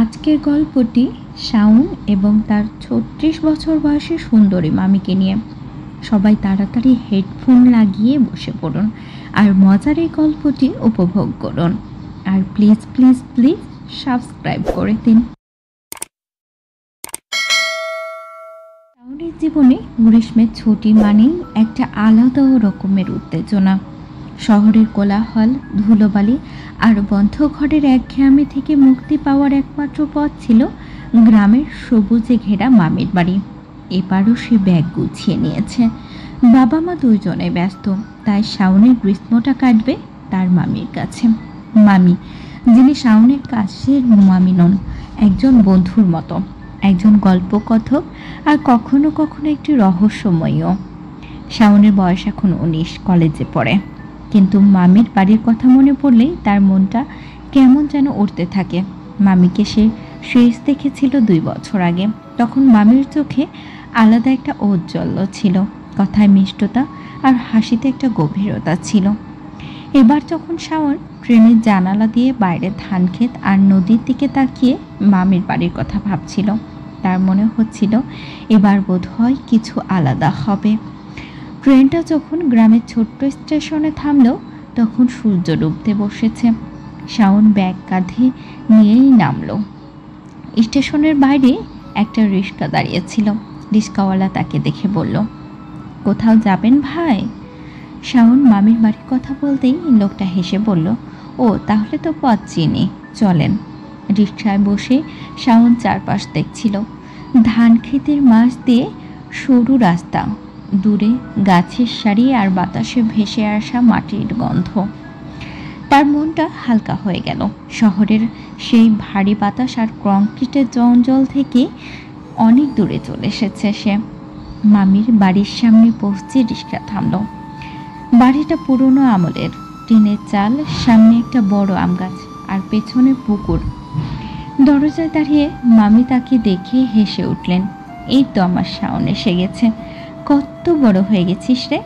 আজকের গল্পটি শাওন এবং তার ৩৬ বছর বয়সী সুন্দরী মামিকে নিয়ে। সবাই তাড়াতাড়ি হেডফোন লাগিয়ে বসে পড়ুন আর মজার এই গল্পটি উপভোগ করুন। আর প্লিজ প্লিজ প্লিজ সাবস্ক্রাইব করে দিন। শাওনের জীবনে গ্রীষ্মের ছুটি মানেই একটা আলাদা রকমের উত্তেজনা। শহরের কোলাহল, ধুলোবালি আর বন্ধ ঘরের একঘেয়ামি থেকে মুক্তি পাওয়ার একমাত্র পথ ছিল গ্রামের সবুজে ঘেরা মামির বাড়ি। এবারও সে ব্যাগ গুছিয়ে নিয়েছে। বাবা মা দুইজনে ব্যস্ত, তাই শাওনের গ্রীষ্মটা কাটবে তার মামির কাছে। মামি, যিনি শাওনের কাছের মামি নন, একজন বন্ধুর মতো, একজন গল্পকথক আর কখনো কখনো একটি রহস্যময়ও। শাওনের বয়স এখন 19, কলেজে পড়ে, কিন্তু মামির বাড়ির কথা মনে পড়লেই তার মনটা কেমন যেন উঠতে থাকে। মামিকে সে শেষ দেখেছিল 2 বছর আগে। তখন মামির চোখে আলাদা একটা ঔজ্জ্বল্য ছিল, কথায় মিষ্টতা আর হাসিতে একটা গভীরতা ছিল। এবার যখন শাওন ট্রেনের জানালা দিয়ে বাইরে ধানক্ষেত আর নদীর দিকে তাকিয়ে মামির বাড়ির কথা ভাবছিল, তার মনে হচ্ছিল এবার বোধহয় কিছু আলাদা হবে। ট্রেনটা যখন গ্রামের ছোট্ট স্টেশনে থামল, তখন সূর্য ডুবতে বসেছে। শাওন ব্যাগ কাঁধে নিয়েই নামল। স্টেশনের বাইরে একটা রিক্সা দাঁড়িয়েছিল। রিক্সাওয়ালা তাকে দেখে বলল, কোথাও যাবেন ভাই? শাওন মামির বাড়ির কথা বলতেই লোকটা হেসে বলল, ও তাহলে তো পথ চিনি, চলেন। রিক্সায় বসে শাওন চারপাশ দেখছিল। ধান ক্ষেতের মাঝ দিয়ে সরু রাস্তা, দূরে গাছের সারি আর বাতাসে ভেসে আসা মাটির গন্ধ। তার মনটা হালকা হয়ে গেল। শহরের সেই ভারী বাতাস আর কংক্রিটের জঞ্জাল থেকে অনেক দূরে চলে এসেছে সে। মামির বাড়ির সামনে পৌঁছে রিক্সা থামল। বাড়িটা পুরনো আমলের, টিনের চাল, সামনে একটা বড় আম গাছ আর পেছনে পুকুর। দরজায় দাঁড়িয়ে মামি তাকে দেখে হেসে উঠলেন, এই তো আমার শাওন এসে গেছে। কত বড় হয়ে গেছিস রে।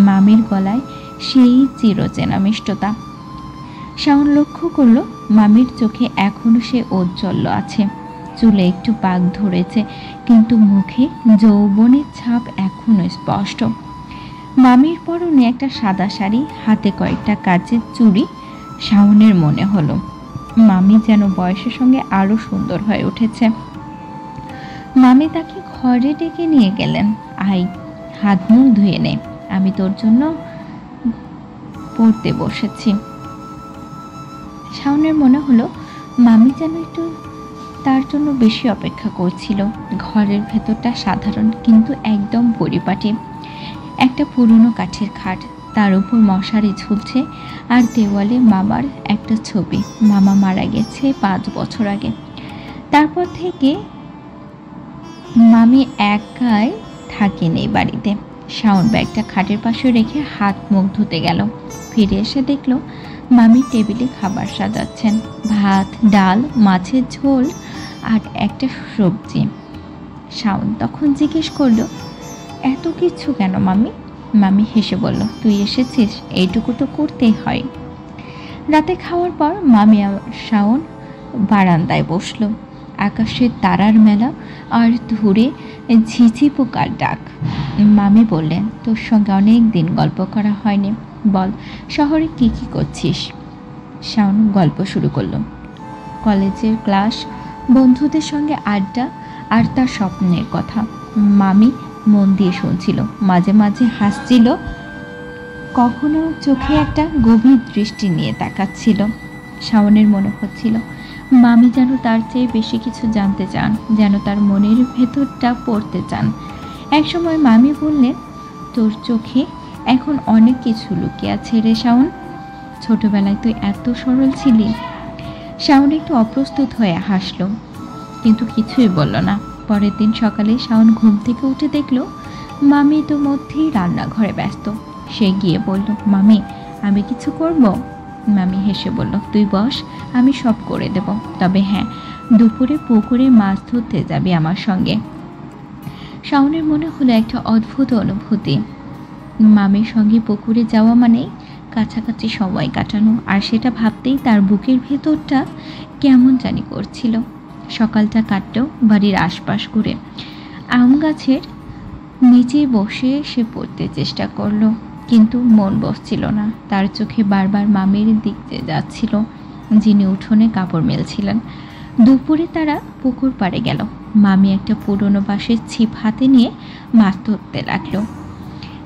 মামির গলায় সেই চিরচেনা মিষ্টতা। শাওন লক্ষ্য করল মামির চোখে এখনো সে ঔজ্জ্বল্য আছে। চুলে একটু পাক ধরেছে, কিন্তু মুখে যৌবনের ছাপ এখনো স্পষ্ট। মামির পরনে একটা সাদা শাড়ি, হাতে কয়েকটা কাচের চুড়ি। শাওনের মনে হলো মামি যেন বয়সের সঙ্গে আরো সুন্দর হয়ে উঠেছে। মামি তাকে ঘরে ডেকে নিয়ে গেলেন, আই, হাত মুখ ধুয়ে নে, আমি তোর জন্য পড়তে বসেছি। শাওনের মনে হলো মামি যেন একটু তার জন্য বেশি অপেক্ষা করছিল। ঘরের ভেতরটা সাধারণ কিন্তু একদম পরিপাটি। একটা পুরনো কাঠের খাট, তার উপর মশারি ঝুলছে আর দেওয়ালে মামার একটা ছবি। মামা মারা গেছে 5 বছর আগে। তারপর থেকে মামি একাই থাকেন এই বাড়িতে। শাওন ব্যাগটা খাটের পাশে রেখে হাত মুখ ধুতে গেল। ফিরে এসে দেখল মামি টেবিলে খাবার সাজাচ্ছেন, ভাত, ডাল, মাছের ঝোল আর একটা সবজি। শাওন তখন জিজ্ঞেস করলো, এত কিছু কেন মামি? মামি হেসে বলল, তুই এসেছিস, এইটুকু তো করতেই হয়। রাতে খাওয়ার পর মামি আর শাওন বারান্দায় বসলো। আকাশের তারার মেলা আর দূরে ঝিঝি পোকার ডাক। মামি বললেন, তোর সঙ্গে অনেক দিন গল্প করা হয়নি, বল শহরে কি কি করছিস? শাওন গল্প শুরু করলো। কলেজের ক্লাস, বন্ধুদের সঙ্গে আড্ডা আর তার স্বপ্নের কথা। মামি মন দিয়ে শুনছিল, মাঝে মাঝে হাসছিল, কখনো চোখে একটা গভীর দৃষ্টি নিয়ে তাকাচ্ছিল। শাওনের মনে হচ্ছিল মামি যেন তার চেয়ে বেশি কিছু জানতে চান, যেন তার মনের ভেতরটা পড়তে চান। একসময় মামি বললেন, তোর চোখে এখন অনেক কিছু লুকিয়ে আছে রে শাওন। ছোটবেলায় তুই এত সরল ছিলি। শাওন একটু অপ্রস্তুত হয়ে হাসল, কিন্তু কিছুই বলল না। পরের দিন সকালে শাওন ঘুম থেকে উঠে দেখল মামি ইতিমধ্যেই রান্নাঘরে ব্যস্ত। সে গিয়ে বলল, মামি, আমি কিছু করব? মামি হেসে বলল, তুই বস, আমি সব করে দেব, তবে হ্যাঁ, দুপুরে পুকুরে মাছ ধরতে যাবি আমার সঙ্গে। শাওনের মনে হলো একটা অদ্ভুত অনুভূতি। মামির সঙ্গে পুকুরে যাওয়া মানে কাছাকাছি সময় কাটানো, আর সেটা ভাবতেই তার বুকের ভেতরটা কেমন জানি করছিল। সকালটা কাটলো বাড়ির আশপাশ ঘুরে। আম গাছের নিচে বসে সে পড়তে চেষ্টা করলো, কিন্তু মন বসছিল না। তার চোখে বারবার মামির দিকে যাচ্ছিল, যিনি উঠোনে কাপড় মেলছিলেন। দুপুরে তারা পুকুর পাড়ে গেল। মামি একটা পুরনো বাঁশের ছিপ হাতে নিয়ে মাছ ধরতে লাগলো।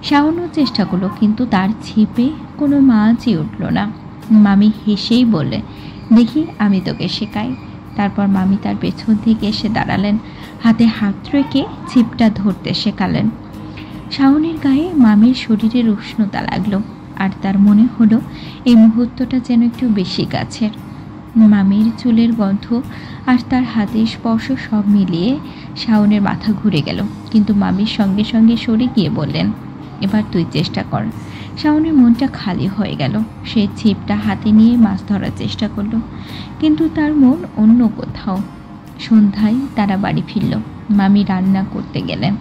শাওনও চেষ্টা করলো, কিন্তু তার ছিপে কোনো মাছই উঠল না। মামি হেসেই বললেন, দেখি আমি তোকে শেখাই। তারপর মামি তার পেছন থেকে এসে দাঁড়ালেন, হাতে হাত রেখে ছিপটা ধরতে শেখালেন। শাওনের গায়ে মামির শরীরের উষ্ণতা লাগলো, আর তার মনে হলো এই মুহূর্তটা যেন একটু বেশি কাছের। মামির চুলের গন্ধ আর তার হাতের স্পর্শ সব মিলিয়ে শাওনের মাথা ঘুরে গেল, কিন্তু মামির সঙ্গে সঙ্গে সরে গিয়ে বললেন, এবার তুই চেষ্টা কর। শাওনের মনটা খালি হয়ে গেল। সে ছিপটা হাতে নিয়ে মাছ ধরার চেষ্টা করলো, কিন্তু তার মন অন্য কোথাও। সন্ধ্যায় তারা বাড়ি ফিরল। মামি রান্না করতে গেলেন,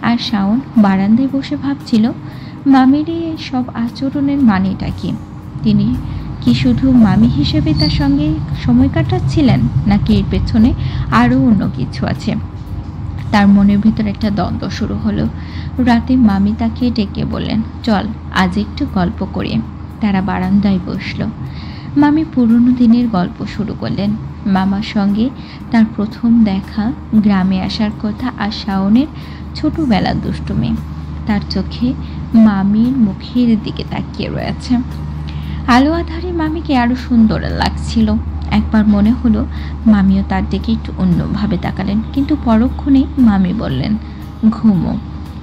আর শাওন বারান্দায় বসে ভাবছিল মামির এই সব আচরণের মানেটা কি। তিনি কি শুধু মামি হিসেবে তার সঙ্গে সময় কাটাচ্ছিলেন, নাকি এর পেছনে আরও অন্য কিছু আছে। তার মনের ভিতর একটা দ্বন্দ্ব শুরু হলো। রাতে মামি তাকে ডেকে বললেন, চল আজ একটু গল্প করি। তারা বারান্দায় বসলো। মামি পুরনো দিনের গল্প শুরু করলেন। মামার সঙ্গে তার প্রথম দেখা, গ্রামে আসার কথা, আর শাওনের ছোটোবেলার দুষ্টুমি। তার চোখে মামির মুখের দিকে তাকিয়ে রয়েছে। আলো আধারে মামিকে আরও সুন্দর লাগছিল। একবার মনে হলো মামিও তার দিকে একটু অন্যভাবে তাকালেন, কিন্তু পরক্ষণেই মামি বললেন, ঘুমো,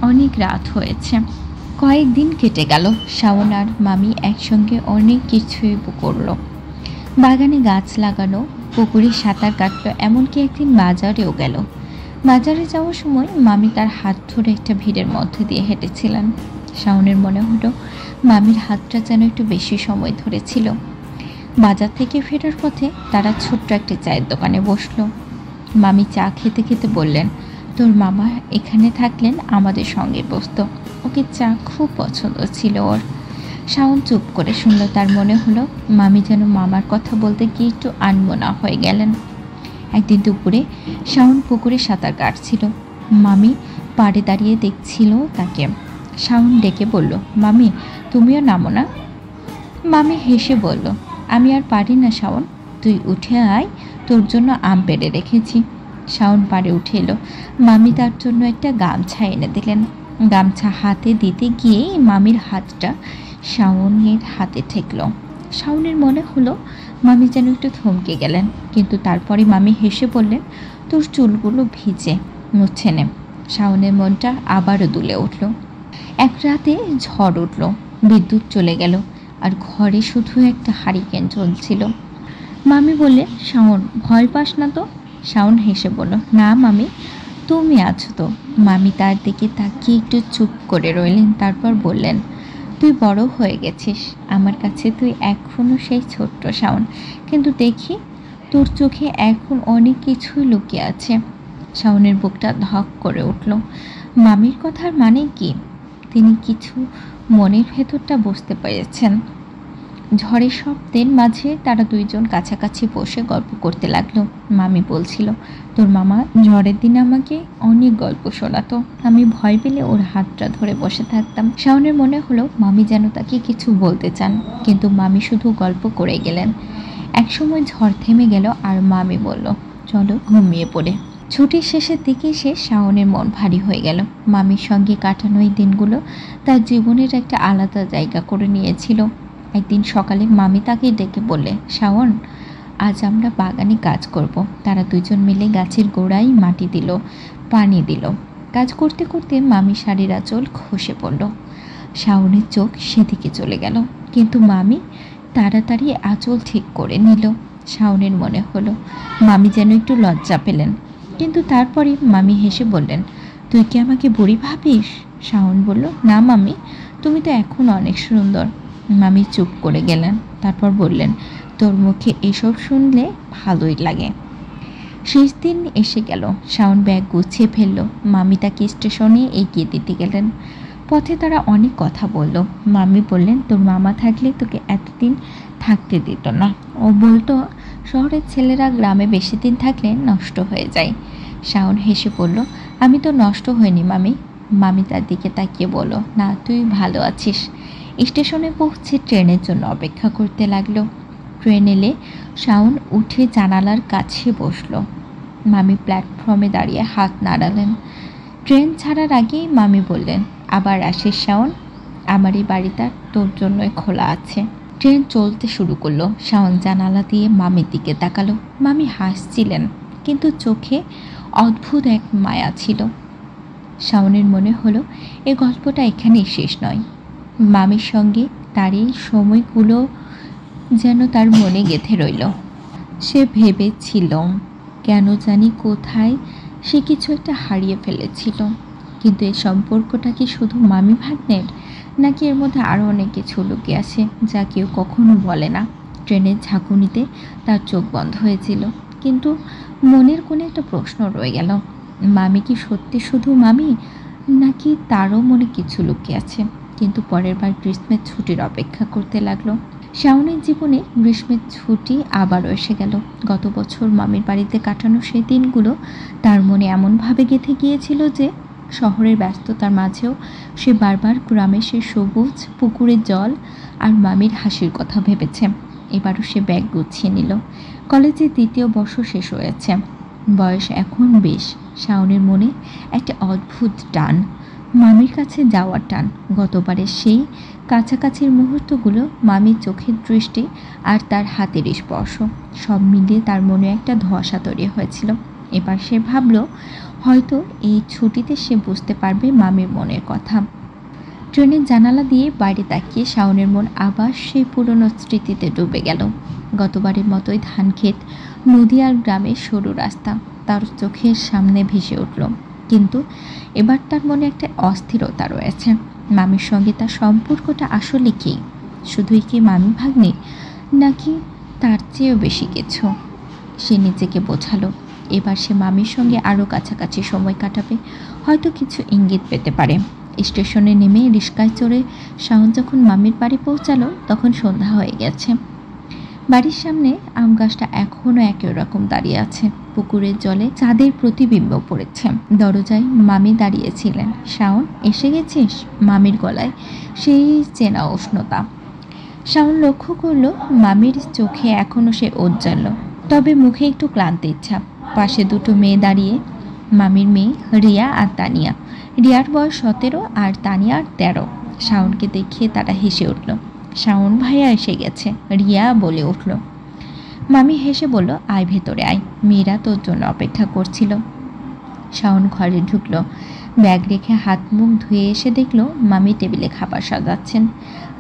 অনেক রাত হয়েছে। কয়েকদিন কেটে গেল। শাওন আর মামি একসঙ্গে অনেক কিছুই করলো। বাগানে গাছ লাগানো, পুকুরে সাঁতার কাটলো, এমনকি একদিন বাজারেও গেল। বাজারে যাওয়ার সময় মামি তার হাত ধরে একটা ভিড়ের মধ্যে দিয়ে হেঁটেছিলেন। শাওনের মনে হলো মামির হাতটা যেন একটু বেশি সময় ধরেছিল। বাজার থেকে ফেরার পথে তারা ছোট্ট একটা চায়ের দোকানে বসলো। মামি চা খেতে খেতে বললেন, তোর মামা এখানে থাকলেন আমাদের সঙ্গে বসতো, ওকে চা খুব পছন্দ ছিল ওর। শাওন চুপ করে শুনল। তার মনে হলো মামি যেন মামার কথা বলতে গিয়ে একটু আনমনা হয়ে গেলেন। একদিন দুপুরে শাওন পুকুরে সাঁতার কাটছিল। মামি পাড়ে দাঁড়িয়ে দেখছিল তাকে। শাওন ডেকে বলল, মামি তুমিও নামো না। মামি হেসে বলল, আমি আর পারি না শাওন, তুই উঠে আয়, তোর জন্য আম পেড়ে রেখেছি। শাওন পাড়ে উঠে এলো। মামি তার জন্য একটা গামছা এনে দিলেন। গামছা হাতে দিতে গিয়েই মামির হাতটা শাওনের হাতে ঠেকল। শাওনের মনে হলো মামি যেন একটু থমকে গেলেন, কিন্তু তারপরে মামি হেসে বললেন, তোর চুলগুলো ভিজে, মুছে নে। শাওনের মনটা আবারও দুলে উঠল। এক রাতে ঝড় উঠল, বিদ্যুৎ চলে গেল, আর ঘরে শুধু একটা হারিকেন চলছিল। মামি বললে, শাওন ভয় পাস না তো? শাওন হেসে বলল, না মামি, তুমি আছো তো। মামি তার দিকে তাকিয়ে একটু চুপ করে রইলেন, তারপর বললেন, তুই বড় হয়ে গেছিস, আমার কাছে তুই এখনও সেই ছোট্ট শাওন, কিন্তু দেখি তোর চোখে এখন অনেক কিছুই লুকিয়ে আছে। শাওনের বুকটা ধক করে উঠল। মামির কথার মানে কি? তিনি কিছু মনের ভেতরটা বুঝতে পেরেছেন। ঝড়ের শব্দের মাঝে তারা দুইজন কাছাকাছি বসে গল্প করতে লাগলো। মামি বলছিল, তোর মামা ঝড়ের দিন আমাকে অনেক গল্প শোনাতো, আমি ভয় পেলে ওর হাতটা ধরে বসে থাকতাম। শাওনের মনে হলো মামি যেন তাকে কিছু বলতে চান, কিন্তু মামি শুধু গল্প করে গেলেন। একসময় ঝড় থেমে গেল, আর মামি বলল, চলো ঘুমিয়ে পড়ে। ছুটির শেষের দিকে এসে শাওনের মন ভারী হয়ে গেল। মামির সঙ্গে কাটানো এই দিনগুলো তার জীবনের একটা আলাদা জায়গা করে নিয়েছিল। একদিন সকালে মামি তাকে ডেকে বললে, শাওন আজ আমরা বাগানে কাজ করব। তারা দুজন মিলে গাছের গোড়ায় মাটি দিল, পানি দিল। কাজ করতে করতে মামি শাড়ির আঁচল খসে পড়ল। শাওনের চোখ সেদিকে চলে গেল, কিন্তু মামি তাড়াতাড়ি আঁচল ঠিক করে নিল। শাওনের মনে হলো মামি যেন একটু লজ্জা পেলেন, কিন্তু তারপরে মামি হেসে বললেন, তুই কি আমাকে বুড়ি ভাবিস? শাওন বলল, না মামি, তুমি তো এখন অনেক সুন্দর। মামি চুপ করে গেলেন, তারপর বললেন, তোর মুখে এসব শুনলে ভালোই লাগে। শেষ দিন এসে গেল। শাওন ব্যাগ গুছিয়ে ফেলল। মামি তাকে স্টেশনে এগিয়ে দিতে গেলেন। পথে তারা অনেক কথা বলল। মামি বললেন, তোর মামা থাকলে তোকে এতদিন থাকতে দিত না। ও বলতো শহরের ছেলেরা গ্রামে বেশি দিন থাকলে নষ্ট হয়ে যায়। শাওন হেসে বলল, আমি তো নষ্ট হইনি মামি। মামি তার দিকে তাকিয়ে বলল, না তুই ভালো আছিস। স্টেশনে পৌঁছে ট্রেনের জন্য অপেক্ষা করতে লাগলো। ট্রেন এলে শাওন উঠে জানালার কাছে বসলো। মামি প্ল্যাটফর্মে দাঁড়িয়ে হাত নাড়ালেন। ট্রেন ছাড়ার আগেই মামি বললেন, আবার আসিস শাওন, আমার এই বাড়িটা তোর জন্যই খোলা আছে। ট্রেন চলতে শুরু করলো। শাওন জানালা দিয়ে মামির দিকে তাকালো। মামি হাসছিলেন, কিন্তু চোখে অদ্ভুত এক মায়া ছিল। শাওনের মনে হলো এ গল্পটা এখানেই শেষ নয়। মামির সঙ্গে তার এই সময়গুলো যেন তার মনে গেঁথে রইল। সে ভেবেছিল কেন জানি কোথায় সে কিছু একটা হারিয়ে ফেলেছিল, কিন্তু এই সম্পর্কটা কি শুধু মামি ভাগ্নের, নাকি এর মধ্যে আরও অনেক কিছু লুকিয়ে আছে যা কেউ কখনো বলে না। ট্রেনের ঝাঁকুনিতে তার চোখ বন্ধ হয়েছিল, কিন্তু মনের কোণে একটা প্রশ্ন রয়ে গেল, মামি কি সত্যি শুধু মামি, নাকি তারও মনে কিছু লুকিয়ে আছে। কিন্তু পরের বার গ্রীষ্মের ছুটির অপেক্ষা করতে লাগলো। শাওনের জীবনে গ্রীষ্মের ছুটি আবারও এসে গেল। গত বছর মামির বাড়িতে কাটানো সেই দিনগুলো তার মনে এমনভাবে গেঁথে গিয়েছিল যে শহরের ব্যস্ততার মাঝেও সে বারবার গ্রামের সে সবুজ পুকুরের জল আর মামির হাসির কথা ভেবেছে। এবারও সে ব্যাগ গুছিয়ে নিল। কলেজের ২য় বর্ষ শেষ হয়েছে। বয়স এখন বেশ। শাওনের মনে একটা অদ্ভুত টান, মামির কাছে যাওয়ার টান। গতবারের সেই কাছাকাছির মুহূর্তগুলো, মামির চোখের দৃষ্টি আর তার হাতের স্পর্শ, সব মিলিয়ে তার মনে একটা ধোঁয়াশা তৈরি হয়েছিল। এবার সে ভাবল, হয়তো এই ছুটিতে সে বুঝতে পারবে মামির মনের কথা। ট্রেনের জানালা দিয়ে বাইরে তাকিয়ে শাওনের মন আবার সেই পুরনো স্মৃতিতে ডুবে গেল। গতবারের মতোই ধানক্ষেত, নদী আর গ্রামের সরু রাস্তা তার চোখের সামনে ভেসে উঠল। কিন্তু এবার তার মনে একটা অস্থিরতা রয়েছে। মামির সঙ্গে তার সম্পর্কটা আসলে কি? শুধুই কি মামি ভাগ্নে, নাকি তার চেয়েও বেশি কিছু? সে নিজেকে বোঝালো, এবার সে মামির সঙ্গে আরও কাছাকাছি সময় কাটাবে, হয়তো কিছু ইঙ্গিত পেতে পারে। স্টেশনে নেমে রিক্সায় চড়ে শাওন যখন মামির বাড়ি পৌঁছালো, তখন সন্ধ্যা হয়ে গেছে। বাড়ির সামনে আম গাছটা এখনও একই রকম দাঁড়িয়ে আছে। পুকুরের জলে চাঁদের প্রতিবিম্ব পড়েছে। দরজায় মামি দাঁড়িয়েছিলেন। শাওন, এসে গেছিস? মামির গলায় সেই চেনা উষ্ণতা। শাওন লক্ষ্য করলো মামির চোখে এখনও সে ঔজ্জ্বল্য, তবে মুখে একটু ক্লান্তি ইচ্ছা। পাশে দুটো মেয়ে দাঁড়িয়ে, মামির মেয়ে রিয়া আর তানিয়া। রিয়ার বয়স 17 আর তানিয়ার 13। শাওনকে দেখিয়ে তারা হেসে উঠল। শাওন ভাইয়া এসে গেছে, রিয়া বলে উঠল। মামি হেসে বলল, আয় ভেতরে আয়, মেয়েরা তোর জন্য অপেক্ষা করছিল। শাওন ঘরে ঢুকলো। ব্যাগ রেখে হাত মুখ ধুয়ে এসে দেখলো মামি টেবিলে খাবার সাজাচ্ছেন।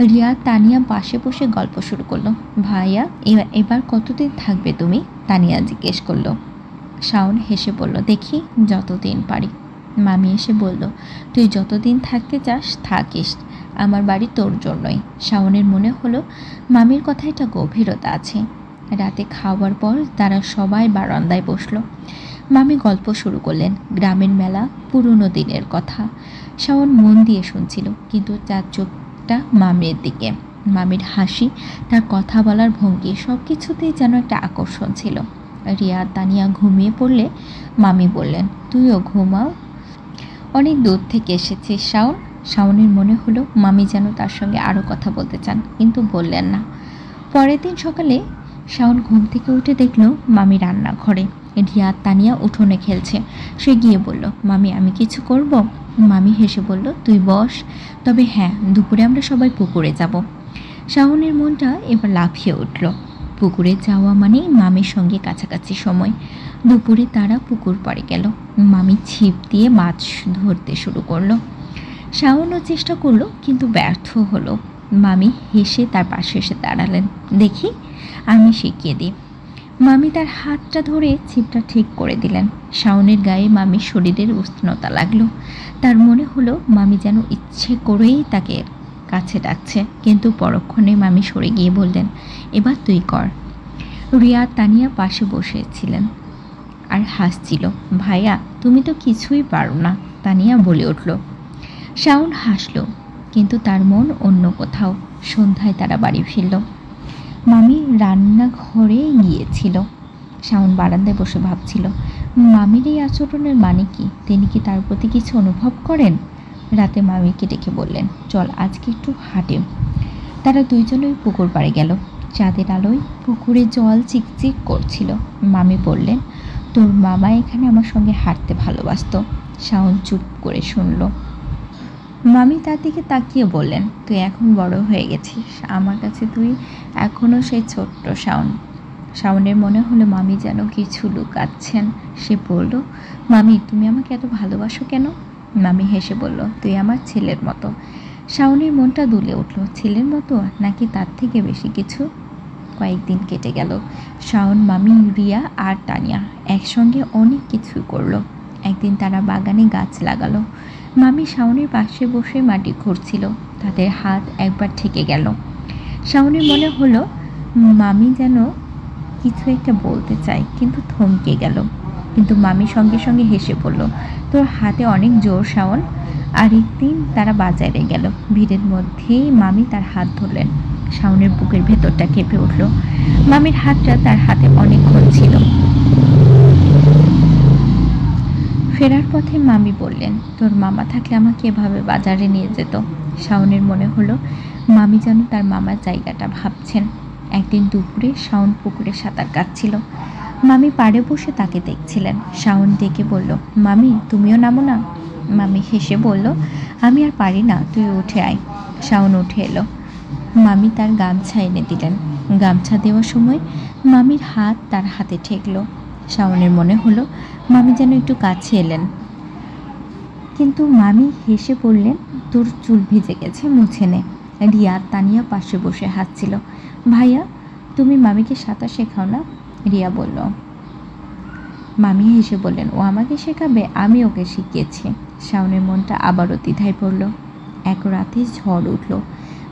রিয়া তানিয়া পাশে বসে গল্প শুরু করলো। ভাইয়া, এবার কতদিন থাকবে তুমি? তানিয়া জিজ্ঞেস করলো। শাওন হেসে বলল, দেখি যতদিন পারি। মামি এসে বলল, তুই যতদিন থাকতে চাস থাকিস, আমার বাড়ি তোর জন্যই। শাওনের মনে হলো মামির কথায় একটা গভীরতা আছে। রাতে খাওয়ার পর তারা সবাই বারান্দায় বসলো। মামি গল্প শুরু করলেন, গ্রামের মেলা, পুরনো দিনের কথা। শাওন মন দিয়ে শুনছিল, কিন্তু তার চোখটা মামির দিকে। মামির হাসি, তার কথা বলার ভঙ্গি, সব কিছুতেই যেন একটা আকর্ষণ ছিল। রিয়া তানিয়া ঘুমিয়ে পড়লে মামি বললেন, তুইও ঘুমাও, অনেক দূর থেকে এসেছিস শাওন। শাওনের মনে হলো মামি যেন তার সঙ্গে আরও কথা বলতে চান, কিন্তু বললেন না। পরের দিন সকালে শাওন ঘুম থেকে উঠে দেখলো মামি রান্নাঘরে, রিয়া তানিয়া উঠোনে খেলছে। সে গিয়ে বলল, মামি আমি কিছু করব? মামি হেসে বলল, তুই বস, তবে হ্যাঁ, দুপুরে আমরা সবাই পুকুরে যাব। শাওনের মনটা এবার লাফিয়ে উঠল। পুকুরে যাওয়া মানেই মামির সঙ্গে কাছাকাছি সময়। দুপুরে তারা পুকুর পাড়ে গেল। মামি ছিপ দিয়ে মাছ ধরতে শুরু করলো। শাওনও চেষ্টা করলো, কিন্তু ব্যর্থ হলো। মামি হেসে তার পাশে এসে দাঁড়ালেন। দেখি, আমি শিখিয়ে দিই। মামি তার হাতটা ধরে ছিপটা ঠিক করে দিলেন। শাওনের গায়ে মামির শরীরের উষ্ণতা লাগলো। তার মনে হলো মামি যেন ইচ্ছে করেই তাকে কাছে ডাকছে, কিন্তু পরক্ষণে মামি সরে গিয়ে বললেন, এবার তুই কর। রিয়া তানিয়া পাশে বসেছিলেন আর হাসছিল। ভাইয়া, তুমি তো কিছুই পারো না, তানিয়া বলে উঠল। শাওন হাসল, কিন্তু তার মন অন্য কোথাও। সন্ধ্যায় তারা বাড়ি ফিরল। মামি রান্নাঘরে গিয়েছিল। শাওন বারান্দায় বসে ভাবছিল, মামির এই আচরণের মানে কি? তিনি কি তার প্রতি কিছু অনুভব করেন? রাতে মামিকে ডেকে বললেন, চল আজকে একটু হাঁটে। তারা দুইজনই পুকুর পাড়ে গেল। চাঁদের আলোয় পুকুরে জল চিকচিক করছিল। মামি বললেন, তোর মামা এখানে আমার সঙ্গে হাঁটতে ভালোবাসতো। শাওন চুপ করে শুনল। মামি তার দিকে তাকিয়ে বললেন, তুই এখন বড় হয়ে গেছিস, আমার কাছে তুই এখনও সেই ছোট্ট শাওন। শাওনের মনে হলো মামি যেন কিছু লুকাচ্ছেন। সে বলল, মামি তুমি আমাকে এত ভালোবাসো কেন? মামি হেসে বলল, তুই আমার ছেলের মতো। শাওনের মনটা দুলে উঠল। ছেলের মতো নাকি তার থেকে বেশি কিছু? কয়েকদিন কেটে গেল। শাওন, মামি, রিয়া আর তানিয়া একসঙ্গে অনেক কিছু করলো। একদিন তারা বাগানে গাছ লাগালো। মামি শাওনের পাশে বসে মাটি খুঁড়ছিল। তাদের হাত একবার ঠেকে গেল। শাওনের মনে হলো মামি যেন কিছু একটা বলতে চায়, কিন্তু থমকে গেল। কিন্তু মামি সঙ্গে সঙ্গে হেসে বলল, তোর হাতে অনেক জোর শাওন। আরেকদিন তারা বাজারে গেল। ভিড়ের মধ্যেই মামি তার হাত ধরলেন। শাওনের বুকের ভেতরটা কেঁপে উঠল। মামির হাতটা তার হাতে অনেকক্ষণ ছিল। ফেরার পথে মামি বললেন, তোর মামা থাকলে আমাকে এভাবে বাজারে নিয়ে যেত। শাওনের মনে হলো মামি যেন তার মামার জায়গাটা ভাবছেন। একদিন দুপুরে শাওন পুকুরে সাঁতার কাটছিল। মামি পাড়ে বসে তাকে দেখছিলেন। শাওন ডেকে বলল, মামি তুমিও নামো না। মামি হেসে বলল, আমি আর পারি না, তুই উঠে আয়। শাওন উঠে এলো। মামি তার গামছা এনে দিলেন। গামছা দেওয়ার সময় মামির হাত তার হাতে ঠেকলো। শাওনের মনে হলো মামি যেন একটু কাছে এলেন, কিন্তু মামি হেসে বললেন, তোর চুল ভিজে গেছে, মুছে নে। রিয়া তানিয়া পাশে বসে হাসছিল। ভাইয়া তুমি মামিকে সাঁতার শেখাও না? রিয়া বলল। মামি হেসে বললেন, ও আমাকে শেখাবে, আমি ওকে শিখিয়েছি। শাওনের মনটা আবারও দ্বিধায় পড়ল। এক রাতে ঝড় উঠল,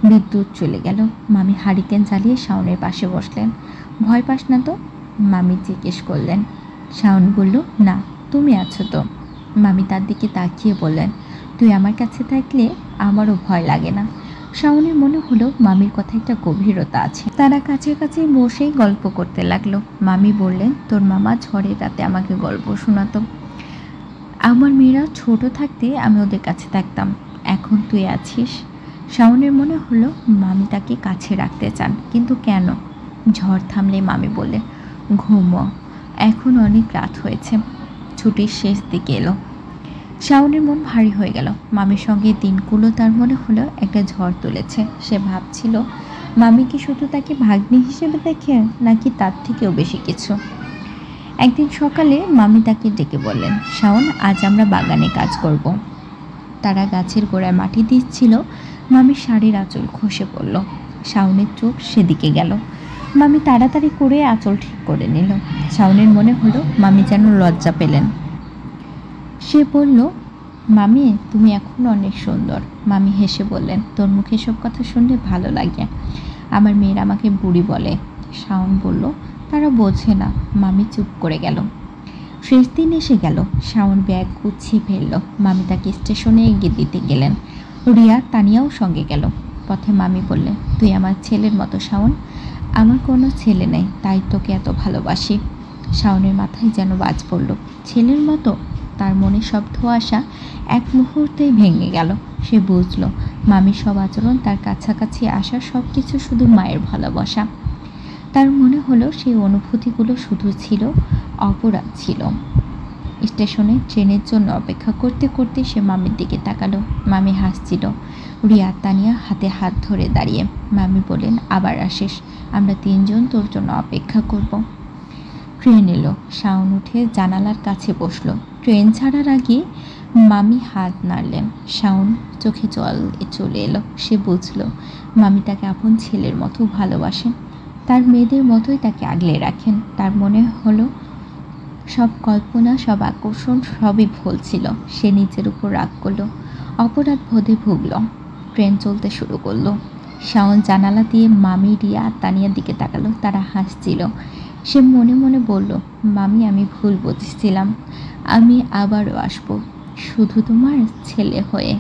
বিদ্যুৎ চলে গেল। মামি হারিকেন জ্বালিয়ে শাওনের পাশে বসলেন। ভয় পাস না তো? মামি জিজ্ঞেস করলেন। শাওন বলল, না, তুমি আছো তো। মামি তার দিকে তাকিয়ে বললেন, তুই আমার কাছে থাকলে আমারও ভয় লাগে না। শাওনের মনে হলো মামির কথা একটা গভীরতা আছে। তারা কাছাকাছি বসেই গল্প করতে লাগলো। মামি বললেন, তোর মামা ঝড়ের রাতে আমাকে গল্প শোনাতো। আমার মেয়েরা ছোট থাকতে আমি ওদের কাছে থাকতাম, এখন তুই আছিস। শাওনের মনে হলো মামি তাকে কাছে রাখতে চান, কিন্তু কেন? ঝড় থামলে মামি বললেন, ঘুমো, এখন অনেক রাত হয়েছে। ছুটির শেষ দিকে এলো। শাওনের মন ভারী হয়ে গেল। মামির সঙ্গে দিনগুলো তার মনে হলো একটা ঝড় তুলেছে। সে ভাবছিল, মামি কি শুধু তাকে ভাগ্নি হিসেবে দেখে, নাকি তার থেকেও বেশি কিছু। একদিন সকালে মামি তাকে ডেকে বললেন, শাওন আজ আমরা বাগানে কাজ করব। তারা গাছের গোড়ায় মাটি দিচ্ছিল। মামির শাড়ির আঁচল খসে পড়ল। শাওনের চোখ সেদিকে গেল। মামি তাড়াতাড়ি করে আঁচল ঠিক করে নিল। শাওনের মনে হলো মামি যেন লজ্জা পেলেন। সে বলল, মামি তুমি এখন অনেক সুন্দর। মামি হেসে বললেন, তোর মুখে সব কথা শুনলে ভালো লাগে। আমার মেয়েরা আমাকে বুড়ি বলে। শাওন বলল, তারা বোঝে না। মামি চুপ করে গেল। শেষ দিন এসে গেল। শাওন ব্যাগ গুছিয়ে ফেলল। মামি তাকে স্টেশনে এগিয়ে দিতে গেলেন। রিয়া তানিয়াও সঙ্গে গেল। পথে মামি বললেন, তুই আমার ছেলের মতো শাওন। আমার কোনো ছেলে নেই, তাই তোকে এত ভালোবাসি। শাওনের মাথায় যেন বাজ পড়ল। ছেলের মতো? তার মনে সব ধোঁয়াশা এক মুহূর্তেই ভেঙে গেল। সে বুঝল মামির সব আচরণ, তার কাছাকাছি আসা সব কিছু শুধু মায়ের ভালোবাসা। তার মনে হলো সেই অনুভূতিগুলো শুধু ছিল অপরাধ ছিল। স্টেশনে ট্রেনের জন্য অপেক্ষা করতে করতে সে মামির দিকে তাকালো। মামি হাসছিল। রিয়া তানিয়া হাতে হাত ধরে দাঁড়িয়ে। মামি বললেন, আবার আসিস, আমরা তিনজন তোর জন্য অপেক্ষা করব। ট্রেন এলো। শাওন উঠে জানালার কাছে বসলো। ট্রেন ছাড়ার আগে মামি হাত নাড়লেন। শাওন চোখে জল চলে এলো। সে বুঝলো মামি তাকে আপন ছেলের মতো ভালোবাসেন, তার মেয়েদের মতোই তাকে আগলে রাখেন। তার মনে হলো সব কল্পনা, সব আকর্ষণ সবই ভুল ছিল। সে নিজের উপর রাগ করলো, অপরাধ বোধে ভুগল। ট্রেন চলতে শুরু করলো। শাওন জানালা দিয়ে মামি, রিয়া আর তানিয়ার দিকে তাকালো। তারা হাসছিল। সে মনে মনে বলল, মামি আমি ভুল বুঝছিলাম, আমি আবারও আসবো, শুধু তোমার ছেলে হয়ে।